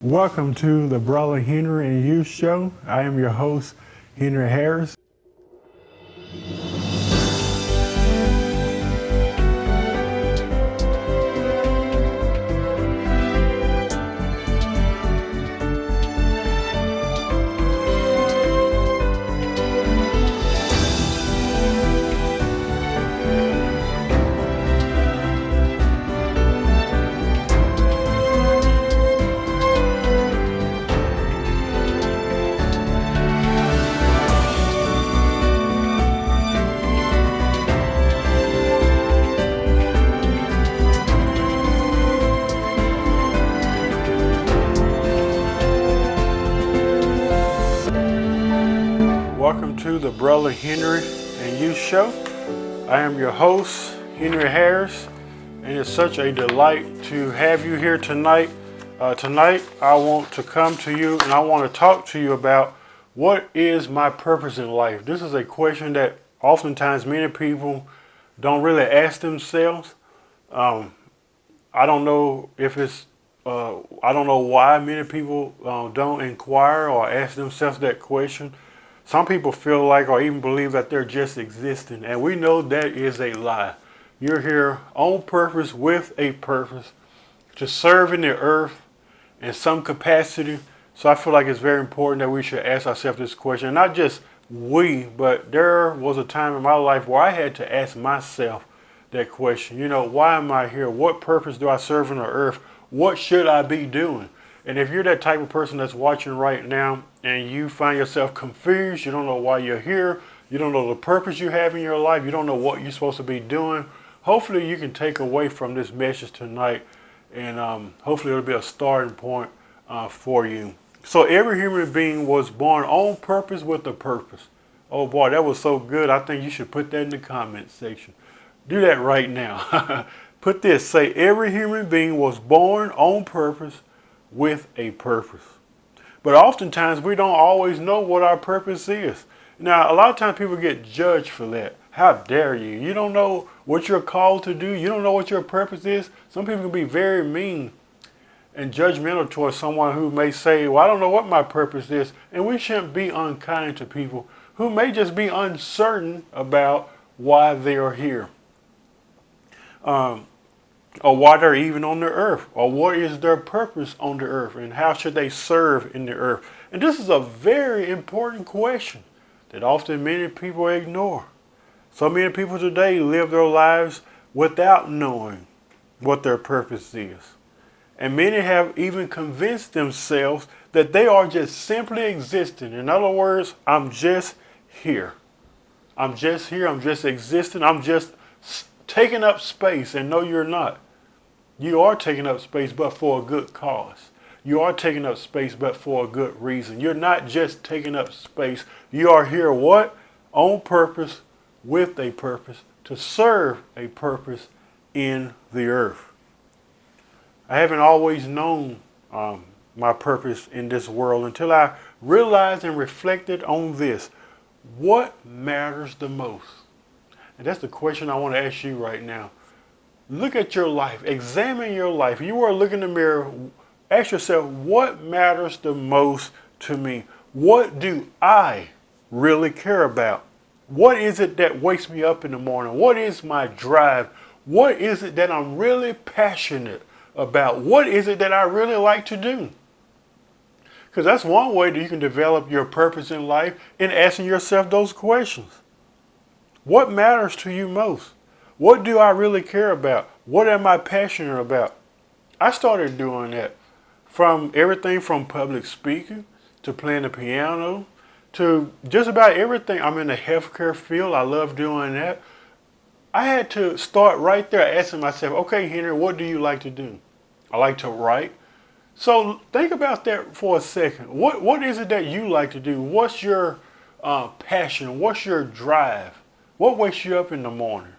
Welcome to the Brother Henry and You Show. I am your host, Henry Harris. Welcome to the Brother Henry and You Show. I am your host, Henry Harris, and it's such a delight to have you here tonight. Tonight, I want to come to you and I want to talk to you about what is my purpose in life. This is a question that oftentimes many people don't really ask themselves. I don't know if it's I don't know why many people don't inquire or ask themselves that question. Some people feel like or even believe that they're just existing, and we know that is a lie. You're here on purpose with a purpose to serve in the earth in some capacity. So I feel like it's very important that we should ask ourselves this question. And not just we, but there was a time in my life where I had to ask myself that question. You know, why am I here? What purpose do I serve on the earth? What should I be doing? And if you're that type of person that's watching right now and you find yourself confused, you don't know why you're here, you don't know the purpose you have in your life, you don't know what you're supposed to be doing, hopefully you can take away from this message tonight, and hopefully it'll be a starting point for you. So every human being was born on purpose with a purpose. Oh boy, that was so good. I think you should put that in the comment section. Do that right now. Put this, say every human being was born on purpose with a purpose. But oftentimes we don't always know what our purpose is. Now, a lot of times people get judged for that. How dare you? You don't know what you're called to do. You don't know what your purpose is. Some people can be very mean and judgmental towards someone who may say, well, I don't know what my purpose is. And we shouldn't be unkind to people who may just be uncertain about why they are here. Or why they're even on the earth, or what is their purpose on the earth, and how should they serve in the earth. And this is a very important question that often many people ignore. So many people today live their lives without knowing what their purpose is. And many have even convinced themselves that they are just simply existing. In other words, I'm just here. I'm just here, I'm just existing, I'm just taking up space. And no, you're not. You are taking up space, but for a good cause. You are taking up space, but for a good reason. You're not just taking up space. You are here, what? On purpose, with a purpose, to serve a purpose in the earth. I haven't always known my purpose in this world until I realized and reflected on this. What matters the most? And that's the question I want to ask you right now. Look at your life. Examine your life. You are looking in the mirror. Ask yourself, what matters the most to me? What do I really care about? What is it that wakes me up in the morning? What is my drive? What is it that I'm really passionate about? What is it that I really like to do? Because that's one way that you can develop your purpose in life, in asking yourself those questions. What matters to you most? What do I really care about? What am I passionate about? I started doing that, from everything from public speaking to playing the piano to just about everything. I'm in the healthcare field. I love doing that. I had to start right there asking myself, okay, Henry, what do you like to do? I like to write. So think about that for a second. What is it that you like to do? What's your passion? What's your drive? What wakes you up in the morning?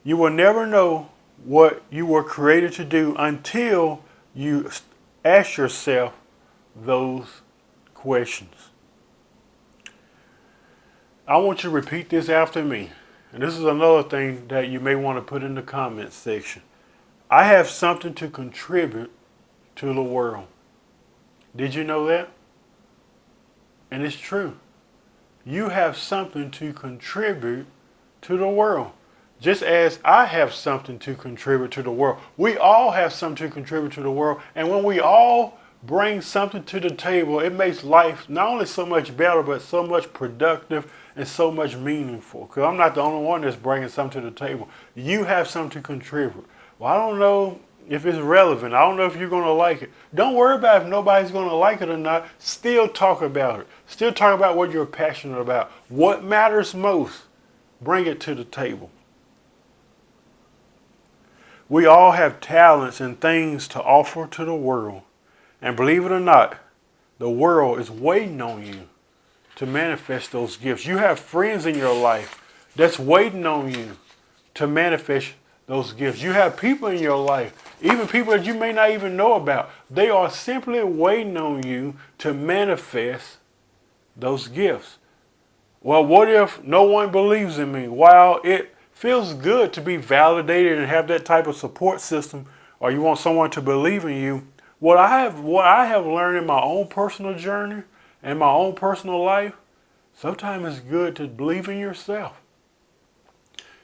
You will never know what you were created to do until you ask yourself those questions. I want you to repeat this after me. And this is another thing that you may want to put in the comments section. I have something to contribute to the world. Did you know that? And it's true. You have something to contribute to the world. Just as I have something to contribute to the world. We all have something to contribute to the world. And when we all bring something to the table, it makes life not only so much better, but so much productive and so much meaningful. Because I'm not the only one that's bringing something to the table. You have something to contribute. Well, I don't know if it's relevant. I don't know if you're going to like it. Don't worry about if nobody's going to like it or not. Still talk about it. Still talk about what you're passionate about. What matters most, bring it to the table. We all have talents and things to offer to the world. And believe it or not, the world is waiting on you to manifest those gifts. You have friends in your life that's waiting on you to manifest those gifts. You have people in your life, even people that you may not even know about. They are simply waiting on you to manifest those gifts. Well, what if no one believes in me? While it feels good to be validated and have that type of support system, or you want someone to believe in you, what I have learned in my own personal journey and my own personal life, sometimes it's good to believe in yourself.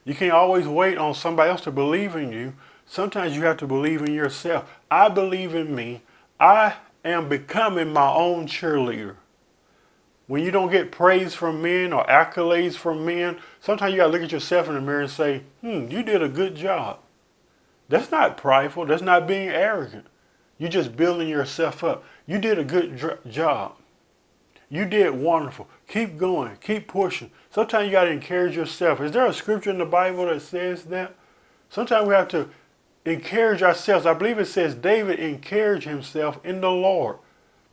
You can't always wait on somebody else to believe in you. Sometimes you have to believe in yourself. I believe in me. I am becoming my own cheerleader. When you don't get praise from men or accolades from men, sometimes you got to look at yourself in the mirror and say, you did a good job. That's not prideful. That's not being arrogant. You're just building yourself up. You did a good job. You did wonderful. Keep going. Keep pushing. Sometimes you got to encourage yourself. Is there a scripture in the Bible that says that? Sometimes we have to encourage ourselves. I believe it says David encouraged himself in the Lord.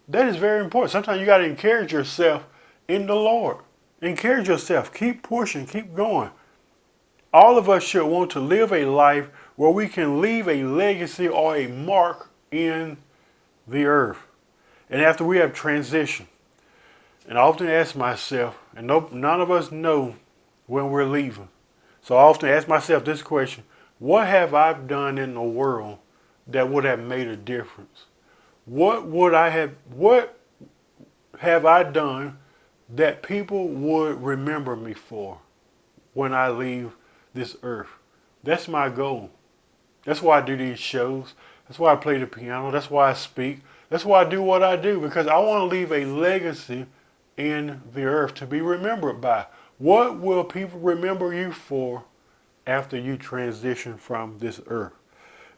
That is very important. Sometimes you got to encourage yourself in the Lord. Encourage yourself. Keep pushing. Keep going. All of us should want to live a life where we can leave a legacy or a mark in the earth. And after we have transitioned, and I often ask myself, and none of us know when we're leaving. So I often ask myself this question: what have I done in the world that would have made a difference? What have I done that people would remember me for when I leave this earth? That's my goal. That's why I do these shows. That's why I play the piano. That's why I speak. That's why I do what I do, because I want to leave a legacy in the earth to be remembered by. What will people remember you for after you transition from this earth?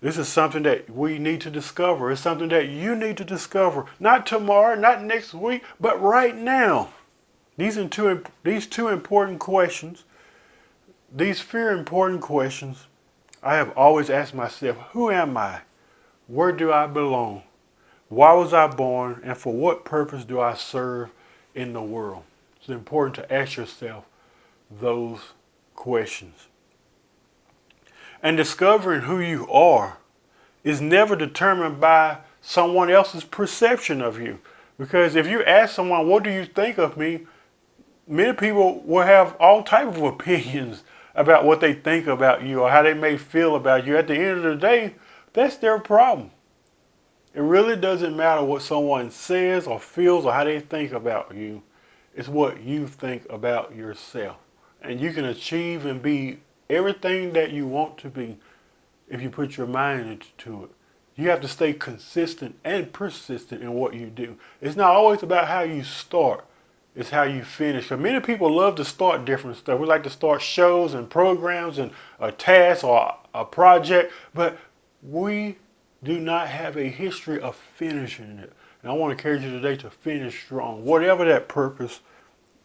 This is something that we need to discover. It's something that you need to discover. Not tomorrow, not next week, but right now. These two important questions, these few important questions, I have always asked myself: who am I? Where do I belong? Why was I born? And for what purpose do I serve in the world? It's important to ask yourself those questions. And discovering who you are is never determined by someone else's perception of you. Because if you ask someone, what do you think of me? Many people will have all types of opinions about what they think about you or how they may feel about you. At the end of the day, that's their problem. It really doesn't matter what someone says or feels or how they think about you. It's what you think about yourself. And you can achieve and be everything that you want to be if you put your mind into it. You have to stay consistent and persistent in what you do. It's not always about how you start. It's how you finish. Because many people love to start different stuff. We like to start shows and programs and a task or a project. But we do not have a history of finishing it. And I want to encourage you today to finish strong, whatever that purpose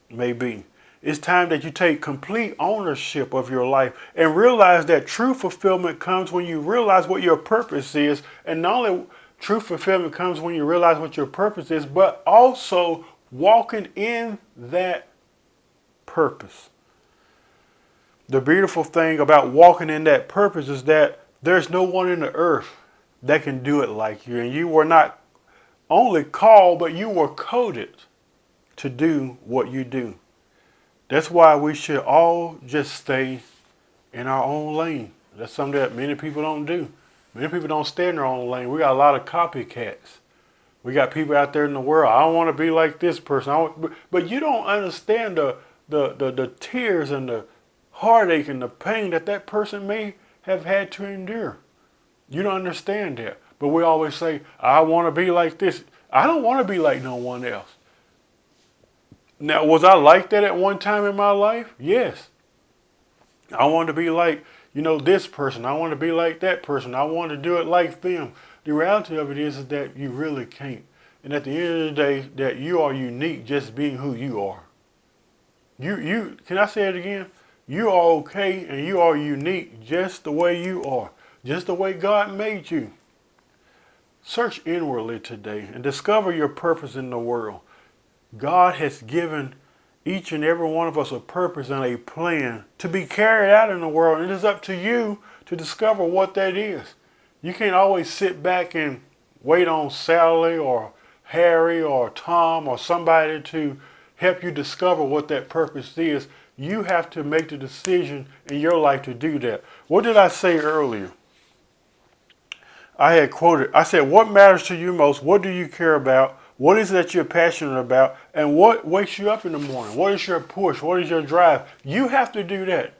may be. It's time that you take complete ownership of your life and realize that true fulfillment comes when you realize what your purpose is. And not only true fulfillment comes when you realize what your purpose is, but also walking in that purpose. The beautiful thing about walking in that purpose is that there's no one in the earth that can do it like you. And you were not only called, but you were coded to do what you do. That's why we should all just stay in our own lane. That's something that many people don't do. Many people don't stay in their own lane. We got a lot of copycats. We got people out there in the world. I don't want to be like this person. But you don't understand the tears and the heartache and the pain that that person may have had to endure. You don't understand that. But we always say, I want to be like this. I don't want to be like no one else. Now, was I like that at one time in my life? Yes. I want to be like, this person. I want to be like that person. I want to do it like them. The reality of it is that you really can't. And at the end of the day, that you are unique just being who you are. Can I say it again? You are okay and you are unique just the way you are. Just the way God made you. Search inwardly today and discover your purpose in the world. God has given each and every one of us a purpose and a plan to be carried out in the world. And it is up to you to discover what that is. You can't always sit back and wait on Sally or Harry or Tom or somebody to help you discover what that purpose is. You have to make the decision in your life to do that. What did I say earlier? I had quoted, I said, what matters to you most? What do you care about? What is it that you're passionate about? And what wakes you up in the morning? What is your push? What is your drive? You have to do that.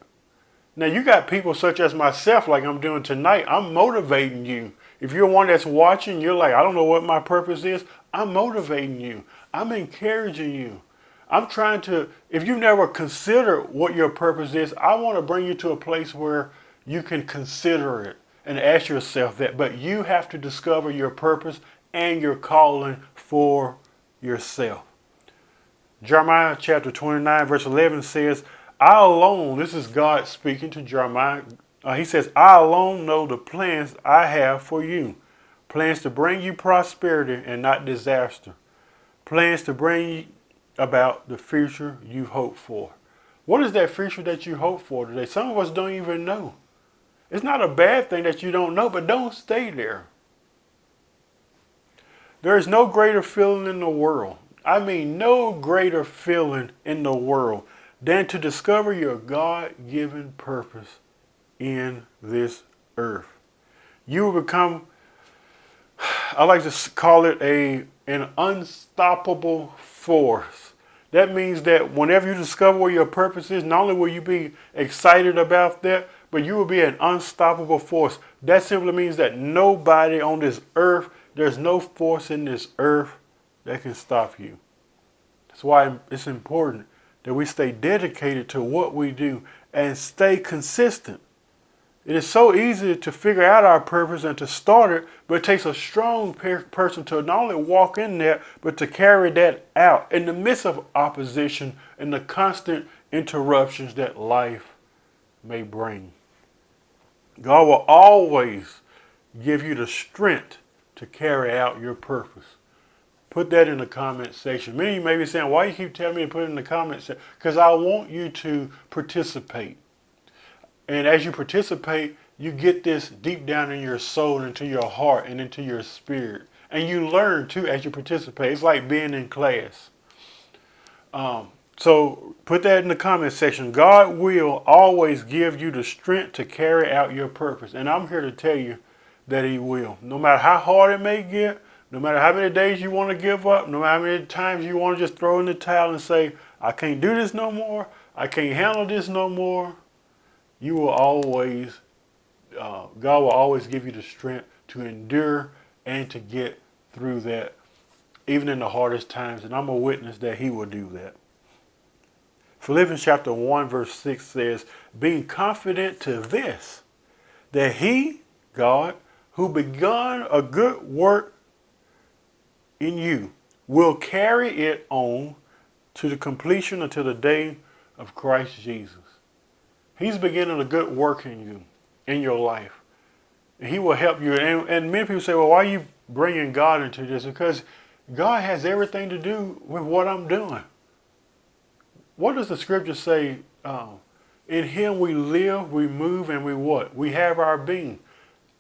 Now, you got people such as myself, like I'm doing tonight. I'm motivating you. If you're one that's watching, you're like, I don't know what my purpose is. I'm motivating you. I'm encouraging you. I'm trying to, if you never consider what your purpose is, I want to bring you to a place where you can consider it and ask yourself that. But you have to discover your purpose and your calling for yourself. Jeremiah chapter 29 verse 11 says, I alone, this is God speaking to Jeremiah. He says, I alone know the plans I have for you. Plans to bring you prosperity and not disaster. Plans to bring you about the future you hope for. What is that future that you hope for today? Some of us don't even know. It's not a bad thing that you don't know, but don't stay there. There is no greater feeling in the world. I mean, no greater feeling in the world than to discover your God-given purpose in this earth. You will become, I like to call it an unstoppable force. That means that whenever you discover where your purpose is, not only will you be excited about that, but you will be an unstoppable force. That simply means that nobody on this earth, there's no force in this earth that can stop you. That's why it's important that we stay dedicated to what we do and stay consistent. It is so easy to figure out our purpose and to start it, but it takes a strong person to not only walk in there, but to carry that out in the midst of opposition and the constant interruptions that life may bring. God will always give you the strength to carry out your purpose. Put that in the comment section. Many of you may be saying, why you keep telling me to put it in the comment section? Because I want you to participate. And as you participate, you get this deep down in your soul, into your heart, and into your spirit. And you learn too as you participate. It's like being in class. So put that in the comment section. God will always give you the strength to carry out your purpose. And I'm here to tell you that He will. No matter how hard it may get, no matter how many days you want to give up, no matter how many times you want to just throw in the towel and say, I can't do this no more, I can't handle this no more, you will always, God will always give you the strength to endure and to get through that, even in the hardest times. And I'm a witness that He will do that. Philippians chapter 1 verse 6 says, being confident to this, that He, God, who begun a good work in you, will carry it on to the completion until the day of Christ Jesus. He's beginning a good work in you, in your life. And He will help you. And many people say, well, why are you bringing God into this? Because God has everything to do with what I'm doing. What does the scripture say? In Him we live, we move, and we what? We have our being.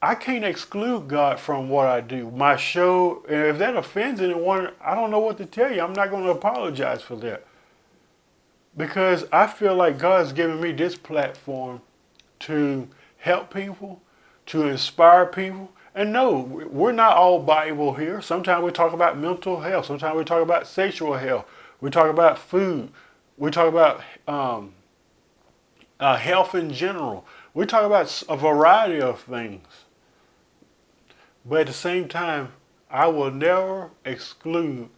I can't exclude God from what I do. My show, and if that offends anyone, I don't know what to tell you. I'm not going to apologize for that. Because I feel like God's given me this platform to help people, to inspire people, And no, we're not all Bible here. Sometimes we talk about mental health. Sometimes we talk about sexual health. We talk about food. We talk about health in general. We talk about a variety of things. But at the same time, I will never exclude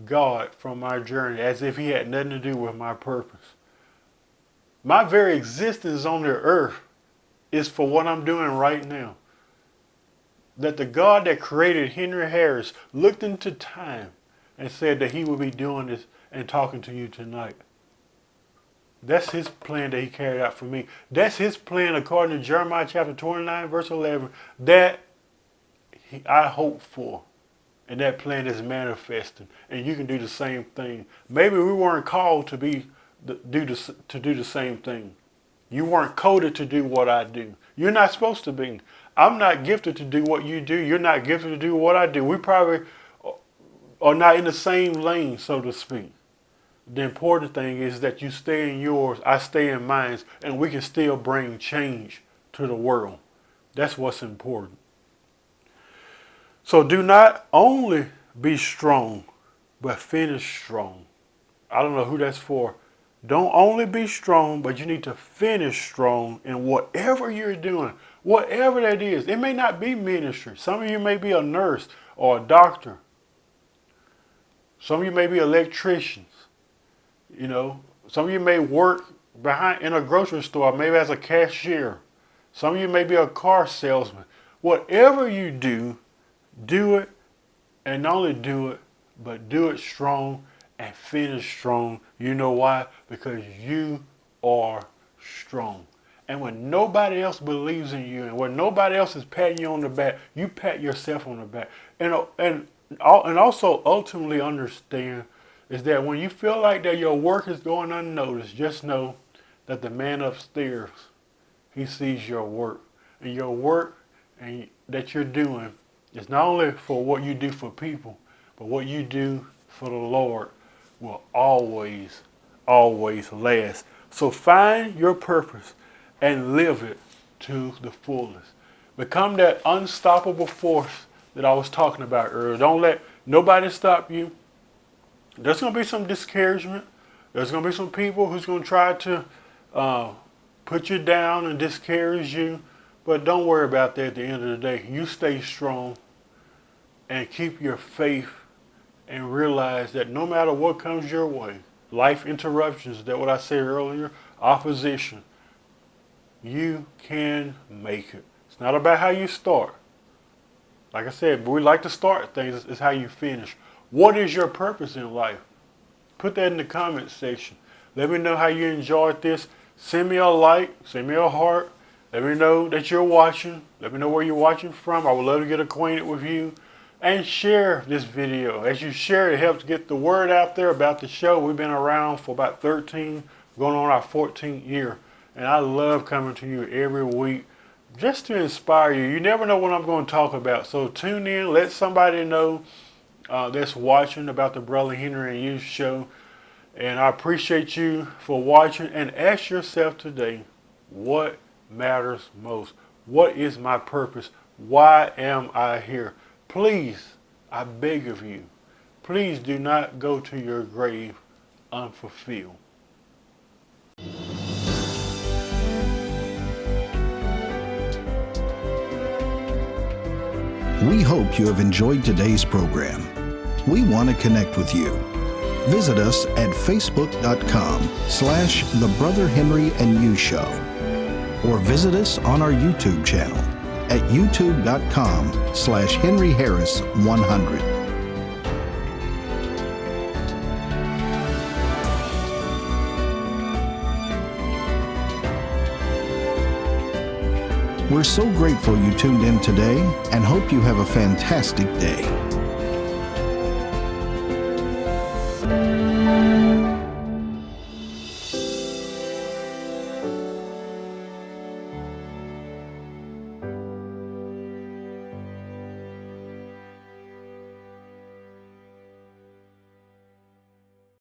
God from my journey as if he had nothing to do with my purpose. My very existence on the earth is for what I'm doing right now. That the God that created Henry Harris looked into time and said that he would be doing this and talking to you tonight. That's his plan that he carried out for me. That's his plan according to Jeremiah chapter 29 verse 11 that I hope for. And that plan is manifesting. And you can do the same thing. Maybe we weren't called to do the same thing. You weren't coded to do what I do. You're not supposed to be. I'm not gifted to do what you do. You're not gifted to do what I do. We probably are not in the same lane, so to speak. The important thing is that you stay in yours, I stay in mine, and we can still bring change to the world. That's what's important. So do not only be strong, but finish strong. I don't know who that's for. Don't only be strong, but you need to finish strong in whatever you're doing, whatever that is. It may not be ministry. Some of you may be a nurse or a doctor. Some of you may be electricians. You know, some of you may work in a grocery store, maybe as a cashier. Some of you may be a car salesman. Whatever you do, do it, and not only do it, but do it strong and finish strong. You know why? Because you are strong. And when nobody else believes in you and when nobody else is patting you on the back, you pat yourself on the back. And also ultimately understand is that when you feel like that your work is going unnoticed, just know that the man upstairs, he sees your work. And your work that you're doing is not only for what you do for people, but what you do for the Lord will always, always last. So find your purpose and live it to the fullest. Become that unstoppable force that I was talking about earlier. Don't let nobody stop you. There's going to be some discouragement. There's going to be some people who's going to try to put you down and discourage you. But don't worry about that at the end of the day. You stay strong and keep your faith and realize that no matter what comes your way, life interruptions, that what I said earlier, opposition, you can make it. It's not about how you start. Like I said, we like to start things. It's how you finish. What is your purpose in life? Put that in the comment section. Let me know how you enjoyed this. Send me a like. Send me a heart. Let me know that you're watching. Let me know where you're watching from. I would love to get acquainted with you. And share this video. As you share, it helps get the word out there about the show. We've been around for about 13, going on our 14th year. And I love coming to you every week just to inspire you. You never know what I'm going to talk about. So tune in. Let somebody know that's watching about the Brother Henry and You show. And I appreciate you for watching. And ask yourself today, what matters most? What is my purpose? Why am I here? Please, I beg of you, please do not go to your grave unfulfilled. We hope you have enjoyed today's program. We want to connect with you. Visit us at facebook.com/The Brother Henry and You Show, or visit us on our YouTube channel at youtube.com/Henry Harris 100. We're so grateful you tuned in today and hope you have a fantastic day.